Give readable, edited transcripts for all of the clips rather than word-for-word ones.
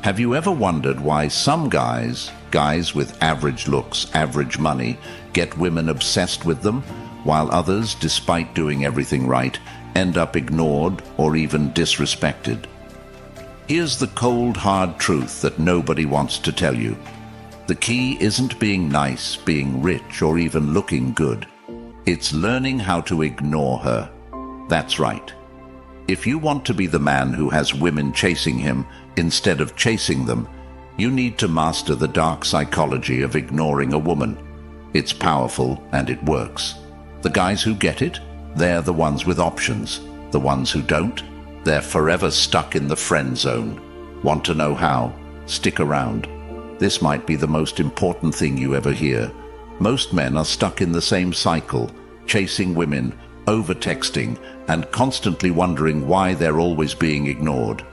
Have you ever wondered why some guys with average looks, average money, get women obsessed with them, while others, despite doing everything right, end up ignored or even disrespected? Here's the cold, hard truth that nobody wants to tell you. The key isn't being nice, being rich, or even looking good. It's learning how to ignore her. That's right. If you want to be the man who has women chasing him instead of chasing them, you need to master the dark psychology of ignoring a woman. It's powerful and it works. The guys who get it, they're the ones with options. The ones who don't, they're forever stuck in the friend zone. Want to know how? Stick around. This might be the most important thing you ever hear. Most men are stuck in the same cycle, chasing women, over-texting, and constantly wondering why they're always being ignored.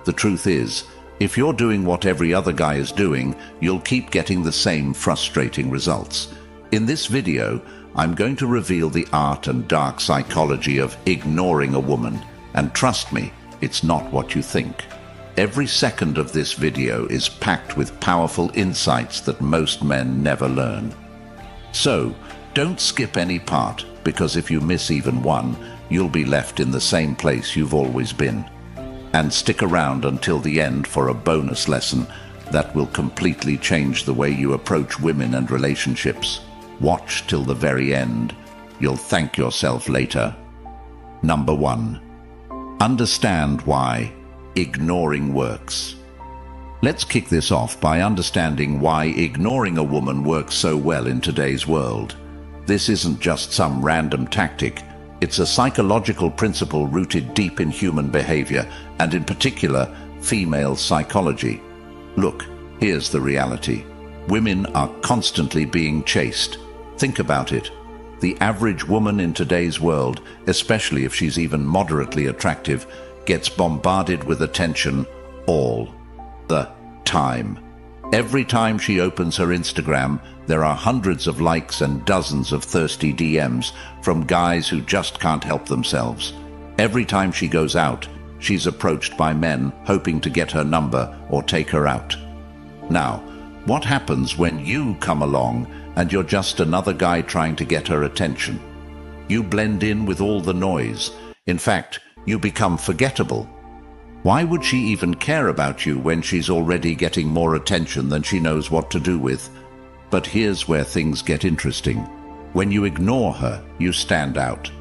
The truth is, if you're doing what every other guy is doing, you'll keep getting the same frustrating results. In this video, I'm going to reveal the art and dark psychology of ignoring a woman. And trust me, it's not what you think. Every second of this video is packed with powerful insights that most men never learn. So, don't skip any part, because if you miss even one, you'll be left in the same place you've always been. And stick around until the end for a bonus lesson that will completely change the way you approach women and relationships. Watch till the very end. You'll thank yourself later. Number 1. Understand why ignoring works. Let's kick this off by understanding why ignoring a woman works so well in today's world. This isn't just some random tactic. It's a psychological principle rooted deep in human behavior, and in particular, female psychology. Look, here's the reality. Women are constantly being chased. Think about it. The average woman in today's world, especially if she's even moderately attractive, gets bombarded with attention all the time. Every time she opens her Instagram, there are hundreds of likes and dozens of thirsty DMs from guys who just can't help themselves. Every time she goes out, she's approached by men hoping to get her number or take her out. Now, what happens when you come along and you're just another guy trying to get her attention? You blend in with all the noise. In fact, you become forgettable. Why would she even care about you when she's already getting more attention than she knows what to do with? But here's where things get interesting. When you ignore her, you stand out.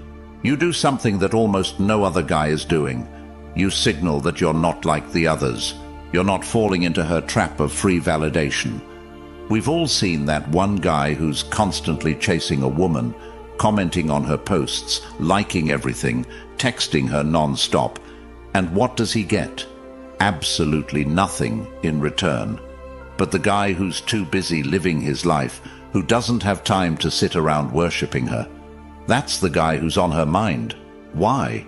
You do something that almost no other guy is doing. You signal that you're not like the others. You're not falling into her trap of free validation. We've all seen that one guy who's constantly chasing a woman, commenting on her posts, liking everything, texting her non-stop. And what does he get? Absolutely nothing in return. But the guy who's too busy living his life, who doesn't have time to sit around worshipping her, that's the guy who's on her mind. Why?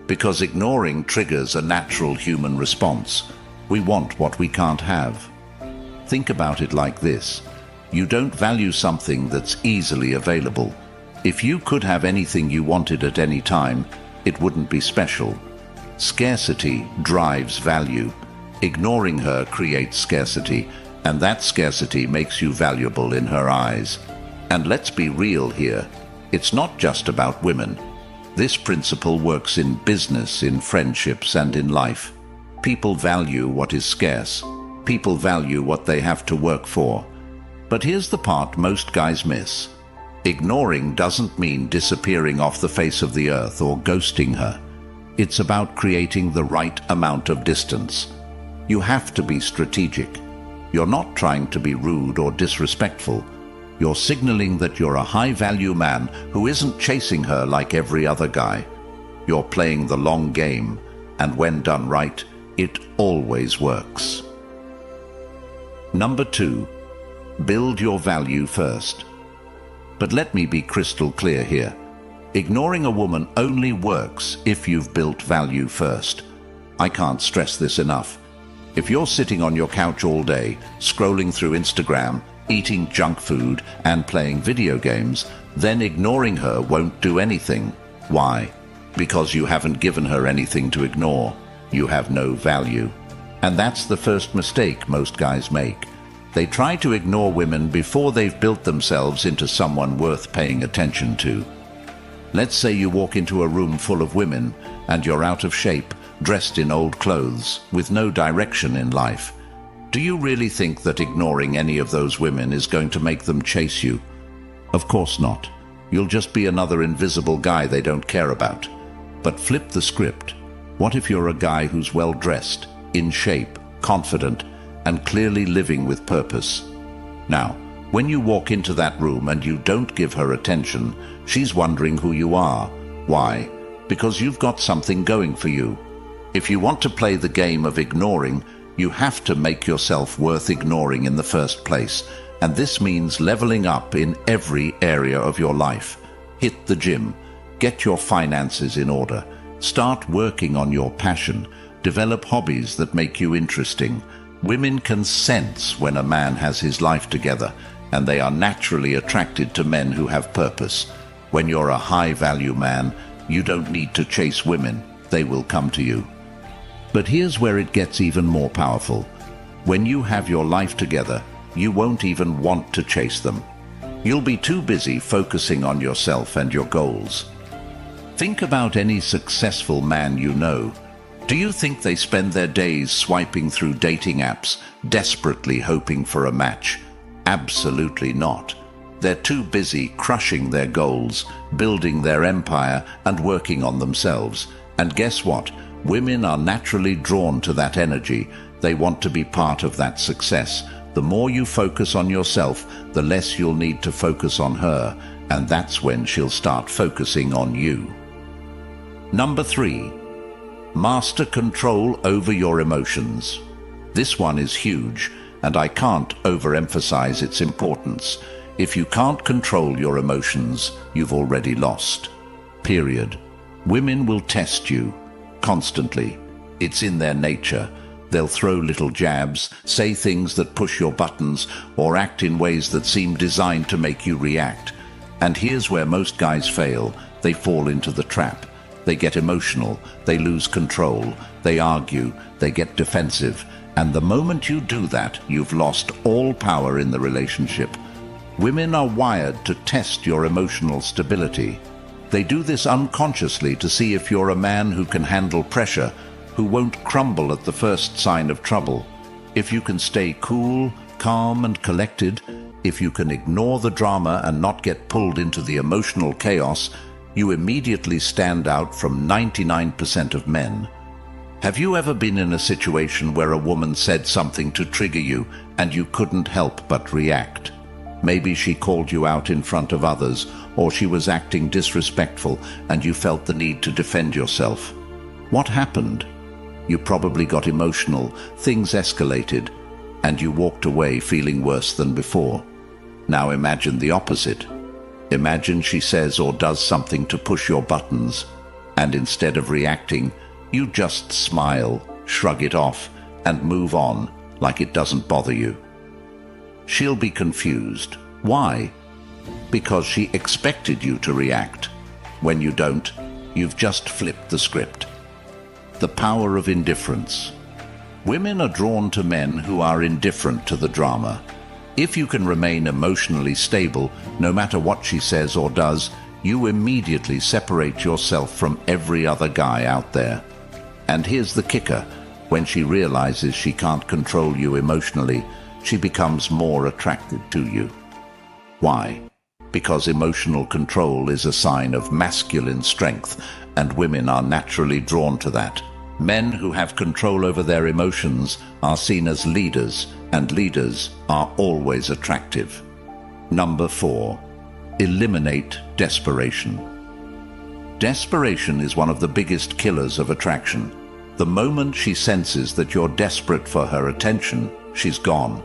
Because ignoring triggers a natural human response. We want what we can't have. Think about it like this. You don't value something that's easily available. If you could have anything you wanted at any time, it wouldn't be special. Scarcity drives value. Ignoring her creates scarcity, and that scarcity makes you valuable in her eyes. And let's be real here. It's not just about women. This principle works in business, in friendships, and in life. People value what is scarce. People value what they have to work for. But here's the part most guys miss. Ignoring doesn't mean disappearing off the face of the earth or ghosting her. It's about creating the right amount of distance. You have to be strategic. You're not trying to be rude or disrespectful. You're signaling that you're a high-value man who isn't chasing her like every other guy. You're playing the long game, and when done right, it always works. Number 2, build your value first. But let me be crystal clear here. Ignoring a woman only works if you've built value first. I can't stress this enough. If you're sitting on your couch all day, scrolling through Instagram, eating junk food, and playing video games, then ignoring her won't do anything. Why? Because you haven't given her anything to ignore. You have no value. And that's the first mistake most guys make. They try to ignore women before they've built themselves into someone worth paying attention to. Let's say you walk into a room full of women and you're out of shape, dressed in old clothes, with no direction in life. Do you really think that ignoring any of those women is going to make them chase you? Of course not. You'll just be another invisible guy they don't care about. But flip the script. What if you're a guy who's well-dressed, in shape, confident, and clearly living with purpose? Now, when you walk into that room and you don't give her attention, she's wondering who you are. Why? Because you've got something going for you. If you want to play the game of ignoring, you have to make yourself worth ignoring in the first place. And this means leveling up in every area of your life. Hit the gym. Get your finances in order. Start working on your passion. Develop hobbies that make you interesting. Women can sense when a man has his life together, and they are naturally attracted to men who have purpose. When you're a high-value man, you don't need to chase women. They will come to you. But here's where it gets even more powerful. When you have your life together, you won't even want to chase them. You'll be too busy focusing on yourself and your goals. Think about any successful man you know. Do you think they spend their days swiping through dating apps, desperately hoping for a match? Absolutely not. They're too busy crushing their goals, building their empire, and working on themselves. And guess what? Women are naturally drawn to that energy. They want to be part of that success. The more you focus on yourself, the less you'll need to focus on her, and that's when she'll start focusing on you. Number 3. Master control over your emotions. This one is huge, and I can't overemphasize its importance. If you can't control your emotions, you've already lost. Period. Women will test you constantly. It's in their nature. They'll throw little jabs, say things that push your buttons, or act in ways that seem designed to make you react. And here's where most guys fail. They fall into the trap. They get emotional, they lose control, they argue, they get defensive. And the moment you do that, you've lost all power in the relationship. Women are wired to test your emotional stability. They do this unconsciously to see if you're a man who can handle pressure, who won't crumble at the first sign of trouble. If you can stay cool, calm, and collected, if you can ignore the drama and not get pulled into the emotional chaos, you immediately stand out from 99% of men. Have you ever been in a situation where a woman said something to trigger you and you couldn't help but react? Maybe she called you out in front of others, or she was acting disrespectful and you felt the need to defend yourself. What happened? You probably got emotional, things escalated, and you walked away feeling worse than before. Now imagine the opposite. Imagine she says or does something to push your buttons, and instead of reacting, you just smile, shrug it off, and move on like it doesn't bother you. She'll be confused. Why? Because she expected you to react. When you don't, you've just flipped the script. The power of indifference. Women are drawn to men who are indifferent to the drama. If you can remain emotionally stable, no matter what she says or does, you immediately separate yourself from every other guy out there. And here's the kicker. When she realizes she can't control you emotionally, she becomes more attracted to you. Why? Because emotional control is a sign of masculine strength, and women are naturally drawn to that. Men who have control over their emotions are seen as leaders, and leaders are always attractive. Number 4. Eliminate desperation. Desperation is one of the biggest killers of attraction. The moment she senses that you're desperate for her attention, she's gone.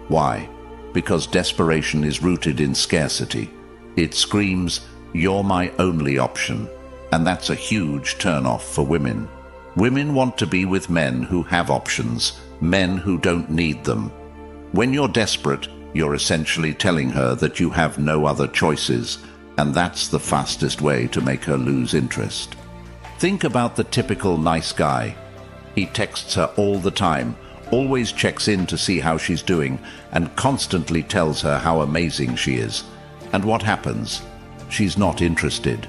Why? Because desperation is rooted in scarcity. It screams, "You're my only option," and that's a huge turn-off for women. Women want to be with men who have options, men who don't need them. When you're desperate, you're essentially telling her that you have no other choices, and that's the fastest way to make her lose interest. Think about the typical nice guy. He texts her all the time, always checks in to see how she's doing, and constantly tells her how amazing she is. And what happens? She's not interested.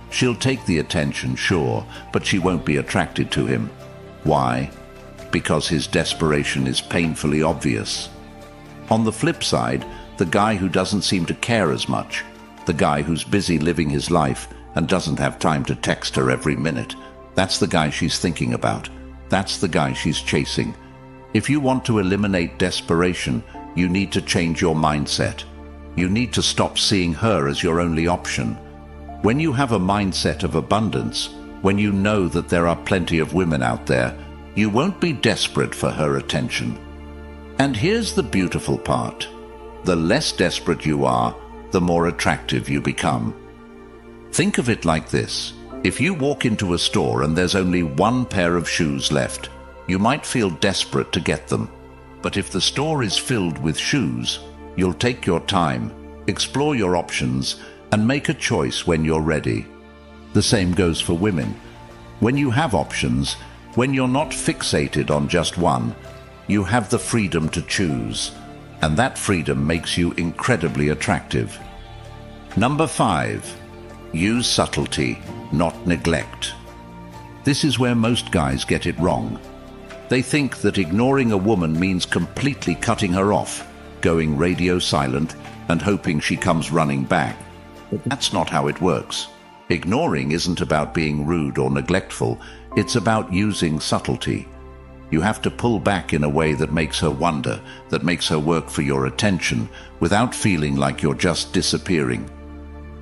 She'll take the attention, sure, but she won't be attracted to him. Why? Because his desperation is painfully obvious. On the flip side, the guy who doesn't seem to care as much, the guy who's busy living his life and doesn't have time to text her every minute, that's the guy she's thinking about. That's the guy she's chasing. If you want to eliminate desperation, you need to change your mindset. You need to stop seeing her as your only option. When you have a mindset of abundance, when you know that there are plenty of women out there, you won't be desperate for her attention. And here's the beautiful part. The less desperate you are, the more attractive you become. Think of it like this. If you walk into a store and there's only one pair of shoes left, you might feel desperate to get them. But if the store is filled with shoes, you'll take your time, explore your options, and make a choice when you're ready. The same goes for women. When you have options, when you're not fixated on just one, you have the freedom to choose, and that freedom makes you incredibly attractive. Number 5. Use subtlety, not neglect. This is where most guys get it wrong. They think that ignoring a woman means completely cutting her off, going radio silent, and hoping she comes running back. But that's not how it works. Ignoring isn't about being rude or neglectful, it's about using subtlety. You have to pull back in a way that makes her wonder, that makes her work for your attention, without feeling like you're just disappearing.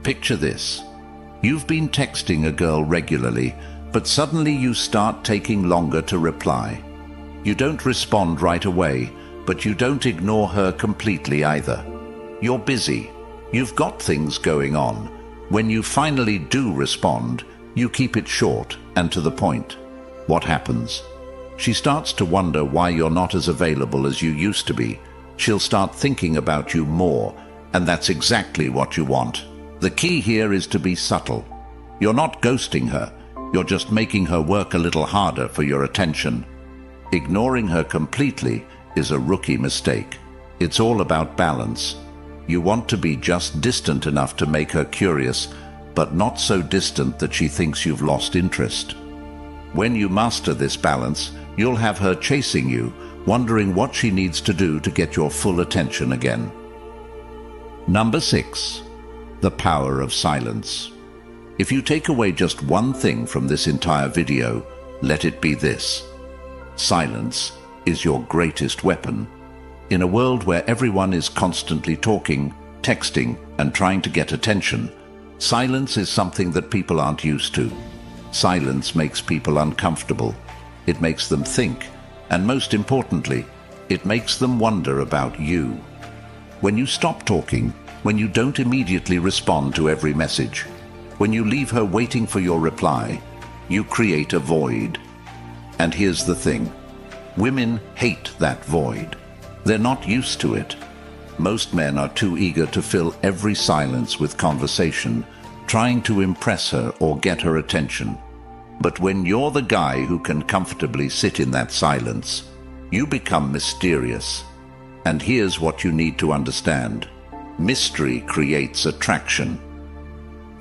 Picture this. You've been texting a girl regularly, but suddenly you start taking longer to reply. You don't respond right away, but you don't ignore her completely either. You're busy. You've got things going on. When you finally do respond, you keep it short and to the point. What happens? She starts to wonder why you're not as available as you used to be. She'll start thinking about you more, and that's exactly what you want. The key here is to be subtle. You're not ghosting her. You're just making her work a little harder for your attention. Ignoring her completely is a rookie mistake. It's all about balance. You want to be just distant enough to make her curious, but not so distant that she thinks you've lost interest. When you master this balance, you'll have her chasing you, wondering what she needs to do to get your full attention again. Number 6. The power of silence. If you take away just one thing from this entire video, let it be this. Silence is your greatest weapon. In a world where everyone is constantly talking, texting, and trying to get attention, silence is something that people aren't used to. Silence makes people uncomfortable. It makes them think, and most importantly, it makes them wonder about you. When you stop talking, when you don't immediately respond to every message, when you leave her waiting for your reply, you create a void. And here's the thing. Women hate that void. They're not used to it. Most men are too eager to fill every silence with conversation, trying to impress her or get her attention. But when you're the guy who can comfortably sit in that silence, you become mysterious. And here's what you need to understand. Mystery creates attraction.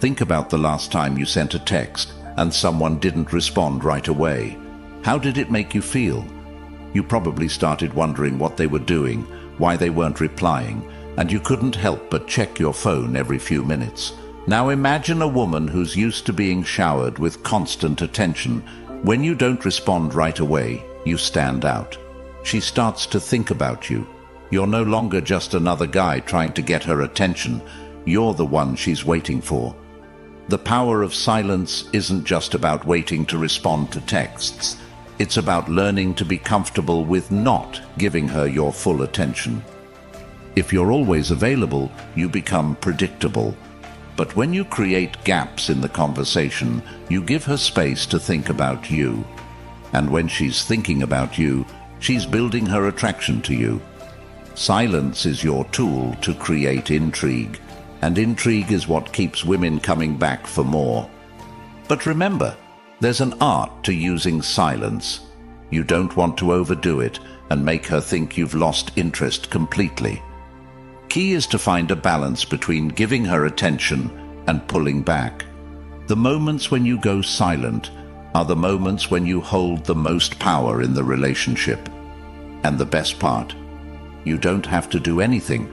Think about the last time you sent a text and someone didn't respond right away. How did it make you feel? You probably started wondering what they were doing, why they weren't replying, and you couldn't help but check your phone every few minutes. Now imagine a woman who's used to being showered with constant attention. When you don't respond right away, you stand out. She starts to think about you. You're no longer just another guy trying to get her attention. You're the one she's waiting for. The power of silence isn't just about waiting to respond to texts. It's about learning to be comfortable with not giving her your full attention. If you're always available, you become predictable. But when you create gaps in the conversation, you give her space to think about you. And when she's thinking about you, she's building her attraction to you. Silence is your tool to create intrigue, and intrigue is what keeps women coming back for more. But remember, there's an art to using silence. You don't want to overdo it and make her think you've lost interest completely. Key is to find a balance between giving her attention and pulling back. The moments when you go silent are the moments when you hold the most power in the relationship. And the best part, you don't have to do anything.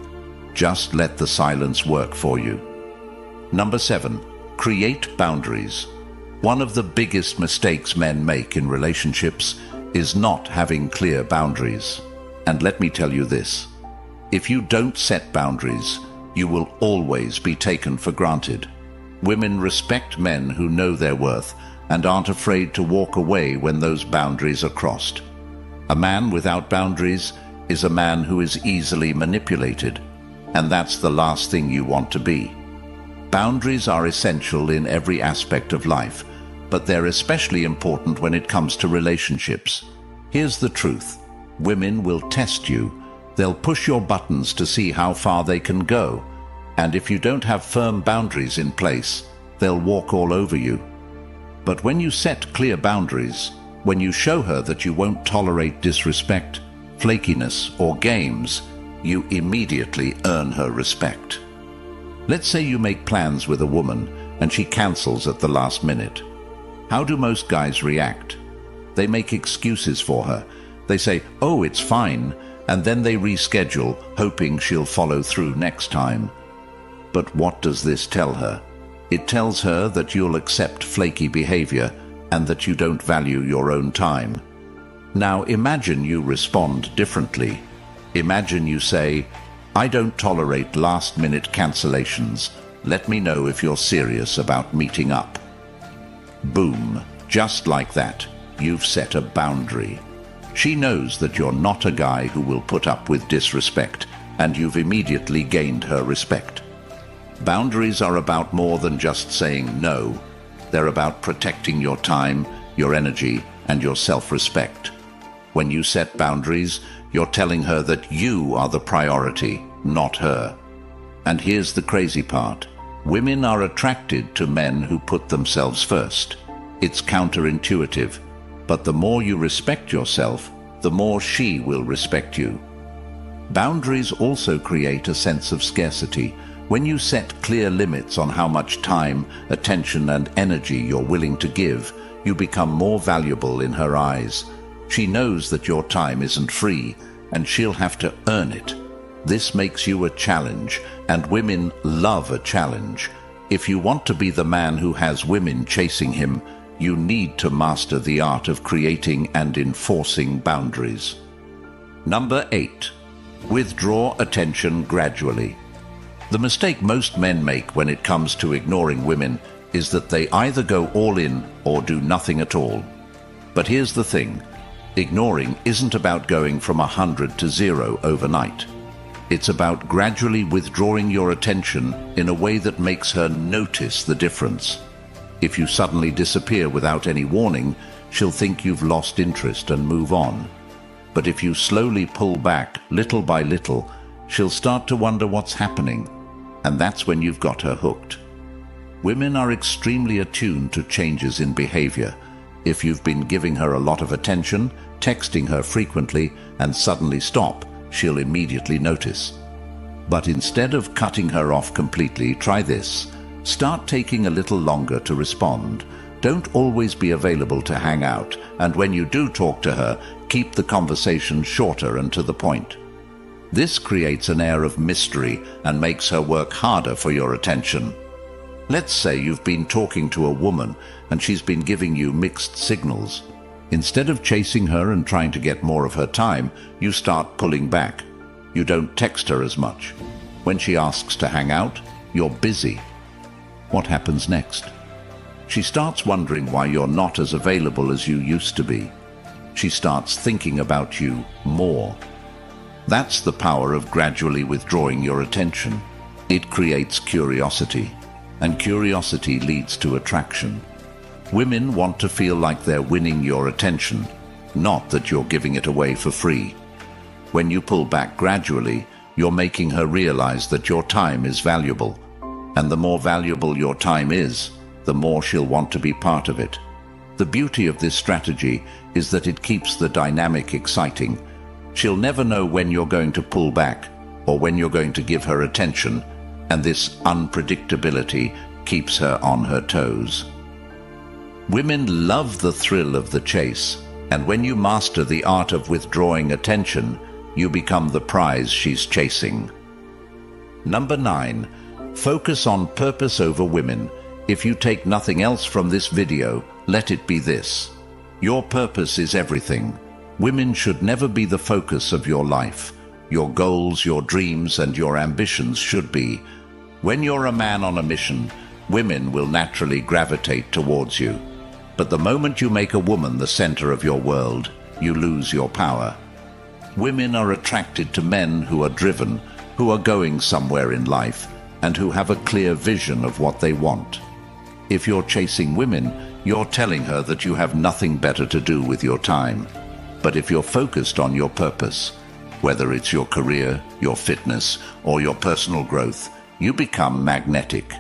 Just let the silence work for you. Number 7, create boundaries. One of the biggest mistakes men make in relationships is not having clear boundaries. And let me tell you this, if you don't set boundaries, you will always be taken for granted. Women respect men who know their worth and aren't afraid to walk away when those boundaries are crossed. A man without boundaries is a man who is easily manipulated, and that's the last thing you want to be. Boundaries are essential in every aspect of life, but they're especially important when it comes to relationships. Here's the truth. Women will test you. They'll push your buttons to see how far they can go. And if you don't have firm boundaries in place, they'll walk all over you. But when you set clear boundaries, when you show her that you won't tolerate disrespect, flakiness, or games, you immediately earn her respect. Let's say you make plans with a woman and she cancels at the last minute. How do most guys react? They make excuses for her. They say, "Oh, it's fine," and then they reschedule, hoping she'll follow through next time. But what does this tell her? It tells her that you'll accept flaky behavior and that you don't value your own time. Now imagine you respond differently. Imagine you say, "I don't tolerate last-minute cancellations. Let me know if you're serious about meeting up." Boom, just like that, you've set a boundary. She knows that you're not a guy who will put up with disrespect, and you've immediately gained her respect. Boundaries are about more than just saying no. They're about protecting your time, your energy, and your self-respect. When you set boundaries, you're telling her that you are the priority, not her. And here's the crazy part. Women are attracted to men who put themselves first. It's counterintuitive, but the more you respect yourself, the more she will respect you. Boundaries also create a sense of scarcity. When you set clear limits on how much time, attention, and energy you're willing to give, you become more valuable in her eyes. She knows that your time isn't free, and she'll have to earn it. This makes you a challenge, and women love a challenge. If you want to be the man who has women chasing him, you need to master the art of creating and enforcing boundaries. Number 8. Withdraw attention gradually. The mistake most men make when it comes to ignoring women is that they either go all in or do nothing at all. But here's the thing. Ignoring isn't about going from 100 to 0 overnight. It's about gradually withdrawing your attention in a way that makes her notice the difference. If you suddenly disappear without any warning, she'll think you've lost interest and move on. But if you slowly pull back, little by little, she'll start to wonder what's happening, and that's when you've got her hooked. Women are extremely attuned to changes in behavior. If you've been giving her a lot of attention, texting her frequently, and suddenly stop, she'll immediately notice. But instead of cutting her off completely, try this. Start taking a little longer to respond. Don't always be available to hang out, and when you do talk to her, keep the conversation shorter and to the point. This creates an air of mystery and makes her work harder for your attention. Let's say you've been talking to a woman and she's been giving you mixed signals. Instead of chasing her and trying to get more of her time, you start pulling back. You don't text her as much. When she asks to hang out, you're busy. What happens next? She starts wondering why you're not as available as you used to be. She starts thinking about you more. That's the power of gradually withdrawing your attention. It creates curiosity, and curiosity leads to attraction. Women want to feel like they're winning your attention, not that you're giving it away for free. When you pull back gradually, you're making her realize that your time is valuable, and the more valuable your time is, the more she'll want to be part of it. The beauty of this strategy is that it keeps the dynamic exciting. She'll never know when you're going to pull back or when you're going to give her attention, and this unpredictability keeps her on her toes. Women love the thrill of the chase, and when you master the art of withdrawing attention, you become the prize she's chasing. Number 9. Focus on purpose over women. If you take nothing else from this video, let it be this. Your purpose is everything. Women should never be the focus of your life. Your goals, your dreams, and your ambitions should be. When you're a man on a mission, women will naturally gravitate towards you. But the moment you make a woman the center of your world, you lose your power. Women are attracted to men who are driven, who are going somewhere in life, and who have a clear vision of what they want. If you're chasing women, you're telling her that you have nothing better to do with your time. But if you're focused on your purpose, whether it's your career, your fitness, or your personal growth, you become magnetic.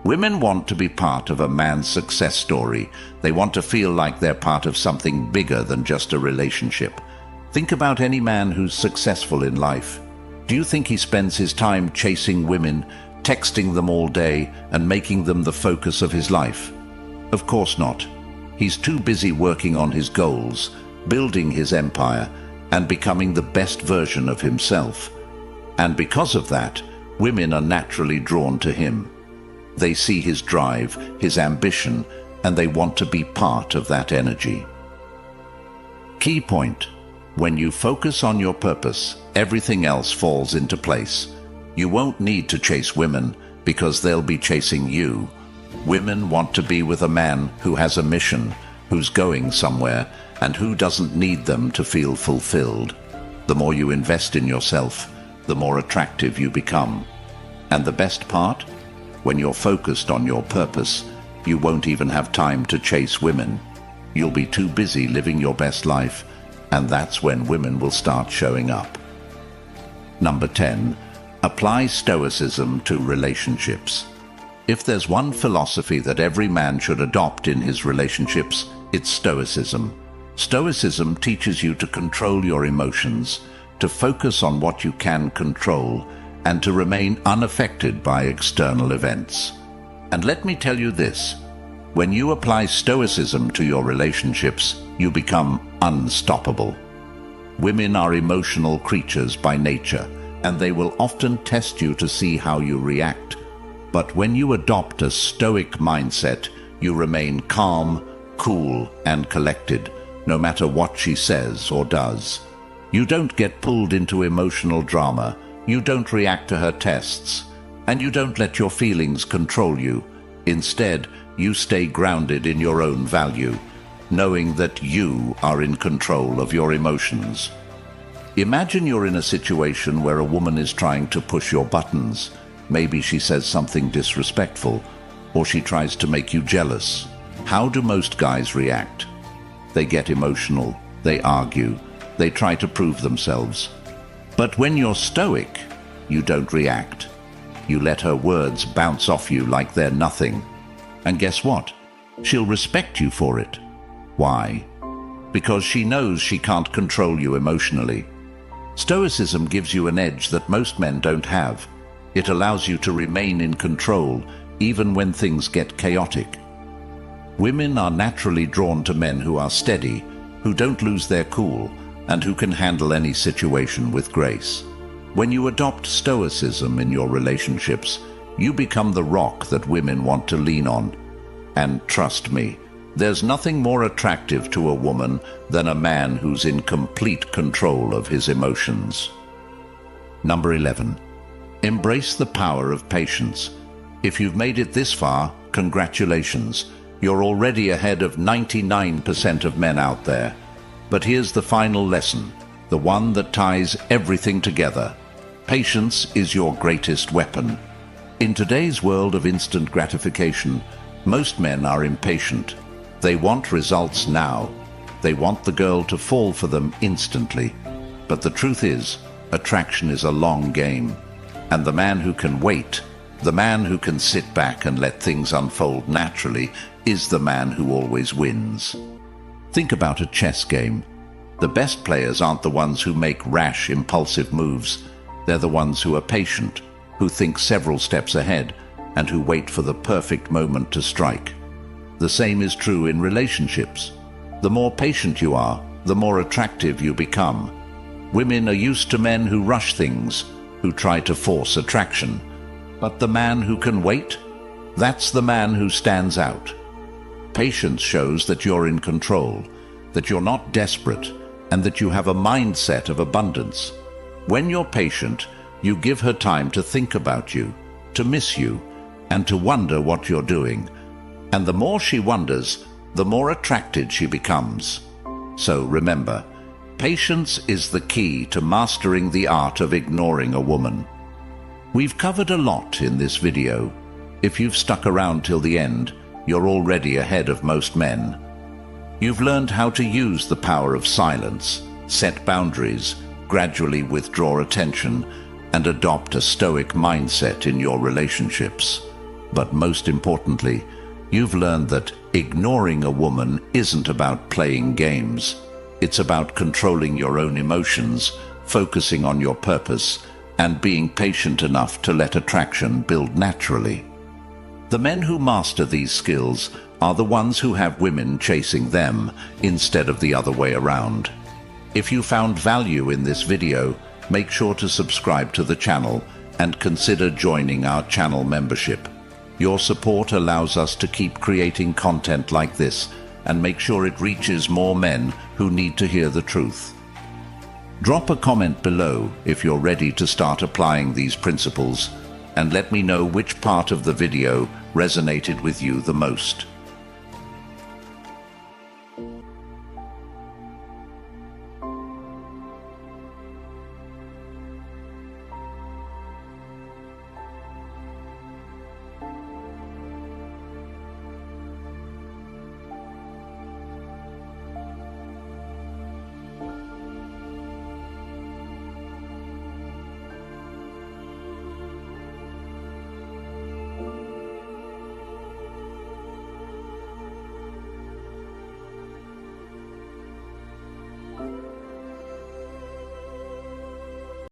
Women want to be part of a man's success story. They want to feel like they're part of something bigger than just a relationship. Think about any man who's successful in life. Do you think he spends his time chasing women, texting them all day, and making them the focus of his life? Of course not. He's too busy working on his goals, building his empire, and becoming the best version of himself. And because of that, women are naturally drawn to him. They see his drive, his ambition, and they want to be part of that energy. Key point: when you focus on your purpose, everything else falls into place. You won't need to chase women because they'll be chasing you. Women want to be with a man who has a mission, who's going somewhere, and who doesn't need them to feel fulfilled. The more you invest in yourself, the more attractive you become. And the best part? When you're focused on your purpose, you won't even have time to chase women. You'll be too busy living your best life, and that's when women will start showing up. Number 10. Apply Stoicism to relationships. If there's one philosophy that every man should adopt in his relationships, it's Stoicism. Stoicism teaches you to control your emotions, to focus on what you can control, and to remain unaffected by external events. And let me tell you this, when you apply Stoicism to your relationships, you become unstoppable. Women are emotional creatures by nature, and they will often test you to see how you react. But when you adopt a Stoic mindset, you remain calm, cool, and collected, no matter what she says or does. You don't get pulled into emotional drama, you don't react to her tests, and you don't let your feelings control you. Instead, you stay grounded in your own value, knowing that you are in control of your emotions. Imagine you're in a situation where a woman is trying to push your buttons. Maybe she says something disrespectful, or she tries to make you jealous. How do most guys react? They get emotional, they argue, they try to prove themselves. But when you're Stoic, you don't react. You let her words bounce off you like they're nothing. And guess what? She'll respect you for it. Why? Because she knows she can't control you emotionally. Stoicism gives you an edge that most men don't have. It allows you to remain in control even when things get chaotic. Women are naturally drawn to men who are steady, who don't lose their cool, and who can handle any situation with grace. When you adopt Stoicism in your relationships, you become the rock that women want to lean on. And trust me, there's nothing more attractive to a woman than a man who's in complete control of his emotions. Number 11. Embrace the power of patience. If you've made it this far, congratulations. You're already ahead of 99% of men out there. But here's the final lesson, the one that ties everything together. Patience is your greatest weapon. In today's world of instant gratification, most men are impatient. They want results now. They want the girl to fall for them instantly. But the truth is, attraction is a long game. And the man who can wait, the man who can sit back and let things unfold naturally, is the man who always wins. Think about a chess game. The best players aren't the ones who make rash, impulsive moves. They're the ones who are patient, who think several steps ahead, and who wait for the perfect moment to strike. The same is true in relationships. The more patient you are, the more attractive you become. Women are used to men who rush things, who try to force attraction. But the man who can wait? That's the man who stands out. Patience shows that you're in control, that you're not desperate, and that you have a mindset of abundance. When you're patient, you give her time to think about you, to miss you, and to wonder what you're doing. And the more she wonders, the more attracted she becomes. So remember, patience is the key to mastering the art of ignoring a woman. We've covered a lot in this video. If you've stuck around till the end, you're already ahead of most men. You've learned how to use the power of silence, set boundaries, gradually withdraw attention, and adopt a stoic mindset in your relationships. But most importantly, you've learned that ignoring a woman isn't about playing games. It's about controlling your own emotions, focusing on your purpose, and being patient enough to let attraction build naturally. The men who master these skills are the ones who have women chasing them instead of the other way around. If you found value in this video, make sure to subscribe to the channel and consider joining our channel membership. Your support allows us to keep creating content like this and make sure it reaches more men who need to hear the truth. Drop a comment below if you're ready to start applying these principles, and let me know which part of the video resonated with you the most.